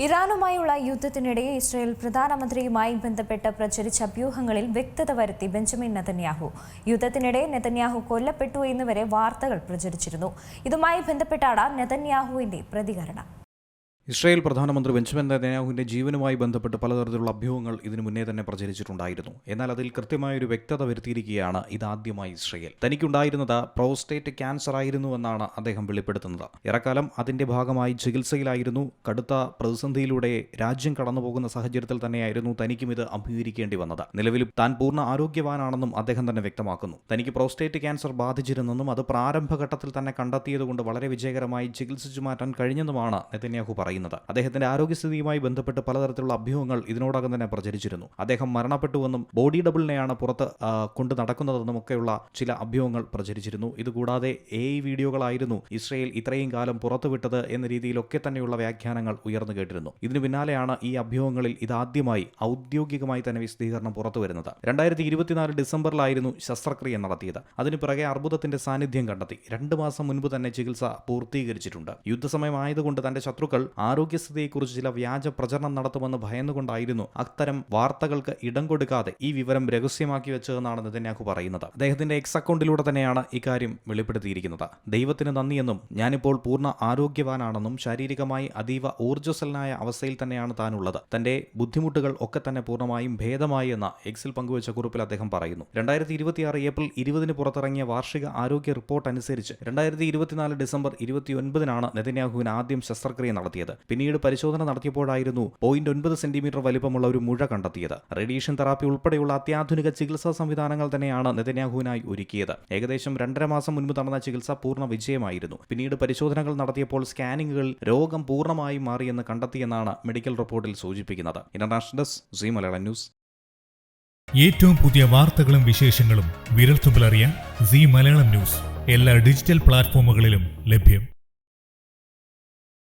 ഇറാനുമായുള്ള യുദ്ധത്തിനിടെ Israel പ്രധാനമന്ത്രിയുമായി ബന്ധപ്പെട്ട് പ്രചരിച്ച അഭ്യൂഹങ്ങളിൽ വ്യക്തത വരുത്തി ബെഞ്ചമിൻ നെതന്യാഹു. യുദ്ധത്തിനിടെ നെതന്യാഹു കൊല്ലപ്പെട്ടു എന്നുവരെ വാർത്തകൾ പ്രചരിച്ചിരുന്നു. ഇതുമായി ബന്ധപ്പെട്ടാണ് നെതന്യാഹുവിന്റെ പ്രതികരണം. ഇസ്രായേൽ പ്രധാനമന്ത്രി ബെഞ്ചമിൻ നെതന്യാഹുവിന്റെ ജീവനുമായി ബന്ധപ്പെട്ട് പലതരത്തിലുള്ള അഭ്യൂഹങ്ങൾ ഇതിനു മുന്നേ തന്നെ പ്രചരിച്ചിട്ടുണ്ടായിരുന്നു. എന്നാൽ അതിൽ കൃത്യമായൊരു വ്യക്തത വരുത്തിയിരിക്കുകയാണ് ഇതാദ്യമായി ഇസ്രായേൽ. തനിക്കുണ്ടായിരുന്നത് പ്രോസ്റ്റേറ്റ് ക്യാൻസർ ആയിരുന്നുവെന്നാണ് അദ്ദേഹം വെളിപ്പെടുത്തുന്നത്. ഏറെക്കാലം അതിന്റെ ഭാഗമായി ചികിത്സയിലായിരുന്നു. കടുത്ത പ്രതിസന്ധിയിലൂടെ രാജ്യം കടന്നുപോകുന്ന സാഹചര്യത്തിൽ തന്നെയായിരുന്നു തനിക്കും ഇത് അഭിമുഖീകരിക്കേണ്ടി വന്നത്. നിലവിൽ താൻ പൂർണ്ണ ആരോഗ്യവാനാണെന്നും അദ്ദേഹം തന്നെ വ്യക്തമാക്കുന്നു. തനിക്ക് പ്രോസ്റ്റേറ്റ് ക്യാൻസർ ബാധിച്ചിരുന്നെന്നും അത് പ്രാരംഭഘട്ടത്തിൽ തന്നെ കണ്ടെത്തിയതുകൊണ്ട് വളരെ വിജയകരമായി ചികിത്സിച്ചു മാറ്റാൻ കഴിഞ്ഞെന്നുമാണ് നെതന്യാഹു പറയുന്നത്. അദ്ദേഹത്തിന്റെ ആരോഗ്യസ്ഥിതിയുമായി ബന്ധപ്പെട്ട് പലതരത്തിലുള്ള അഭ്യൂഹങ്ങൾ ഇതിനോടകം തന്നെ പ്രചരിച്ചിരുന്നു. അദ്ദേഹം മരണപ്പെട്ടുവെന്നും ബോഡി ഡബിളിനെയാണ് പുറത്ത് കൊണ്ടു നടക്കുന്നതെന്നും ഒക്കെയുള്ള ചില അഭ്യൂഹങ്ങൾ പ്രചരിച്ചിരുന്നു. ഇതുകൂടാതെ AI വീഡിയോകളായിരുന്നു ഇസ്രായേൽ ഇത്രയും കാലം പുറത്തുവിട്ടത് എന്ന രീതിയിലൊക്കെ തന്നെയുള്ള വ്യാഖ്യാനങ്ങൾ ഉയർന്നു കേട്ടിരുന്നു. ഇതിനു പിന്നാലെയാണ് ഈ അഭ്യൂഹങ്ങളിൽ ഇതാദ്യമായി ഔദ്യോഗികമായി തന്നെ വിശദീകരണം പുറത്തുവരുന്നത്. 2024 ഡിസംബറിലായിരുന്നു ശസ്ത്രക്രിയ നടത്തിയത്. അതിനു പിറകെ അർബുദത്തിന്റെ സാന്നിധ്യം കണ്ടെത്തി. 2 മാസം മുൻപ് തന്നെ ചികിത്സ പൂർത്തീകരിച്ചിട്ടുണ്ട്. യുദ്ധസമയമായതുകൊണ്ട് തന്റെ ശത്രുക്കൾ ആരോഗ്യസ്ഥിതിയെക്കുറിച്ച് ചില വ്യാജ പ്രചരണം നടത്തുമെന്ന് ഭയന്നുകൊണ്ടായിരുന്നു അത്തരം വാർത്തകൾക്ക് ഇടം കൊടുക്കാതെ ഈ വിവരം രഹസ്യമാക്കി വെച്ചതെന്നാണ് നെതന്യാഹു പറയുന്നത്. അദ്ദേഹത്തിന്റെ എക്സ് അക്കൗണ്ടിലൂടെ തന്നെയാണ് ഇക്കാര്യം വെളിപ്പെടുത്തിയിരിക്കുന്നത്. ദൈവത്തിന് നന്ദിയെന്നും ഞാനിപ്പോൾ പൂർണ്ണ ആരോഗ്യവാനാണെന്നും ശാരീരികമായി അതീവ ഊർജ്ജസ്വലനായ അവസ്ഥയിൽ തന്നെയാണ് താനുള്ളത്. തന്റെ ബുദ്ധിമുട്ടുകൾ ഒക്കെ തന്നെ പൂർണ്ണമായും ഭേദമായി എന്ന എക്സിൽ പങ്കുവച്ച കുറിപ്പിൽ അദ്ദേഹം പറയുന്നു. 2026 ഏപ്രിൽ 20 പുറത്തിറങ്ങിയ വാർഷിക ആരോഗ്യ റിപ്പോർട്ട് അനുസരിച്ച് 2024 ഡിസംബർ 29 നെതന്യാഹുവിന് ആദ്യം ശസ്ത്രക്രിയ നടത്തിയത്. പിന്നീട് പരിശോധന നടത്തിയപ്പോഴായിരുന്നു 0.9 സെന്റിമീറ്റർ വലിപ്പമുള്ള ഒരു മുഴ കണ്ടെത്തിയത്. റേഡിയേഷൻ തെറാപ്പി ഉൾപ്പെടെയുള്ള അത്യാധുനിക ചികിത്സാ സംവിധാനങ്ങൾ തന്നെയാണ് നെതന്യാഹുവിനായി ഒരുക്കിയത്. ഏകദേശം 2.5 മാസം മുൻപ് നടന്ന ചികിത്സ പൂർണ്ണ വിജയമായിരുന്നു. പിന്നീട് പരിശോധനകൾ നടത്തിയപ്പോൾ സ്കാനിങ്ങുകൾ രോഗം പൂർണ്ണമായും മാറിയെന്ന് കണ്ടെത്തിയെന്നാണ് മെഡിക്കൽ റിപ്പോർട്ടിൽ സൂചിപ്പിക്കുന്നത്. International desk, Zee Malayalam news. ഏറ്റവും പുതിയ വാർത്തകളും വിശേഷങ്ങളും വിരൽത്തുമ്പിലറിയാൻ സീ മലയാളം ന്യൂസ് എല്ലാ ഡിജിറ്റൽ പ്ലാറ്റ്ഫോമുകളിലും ലഭ്യം.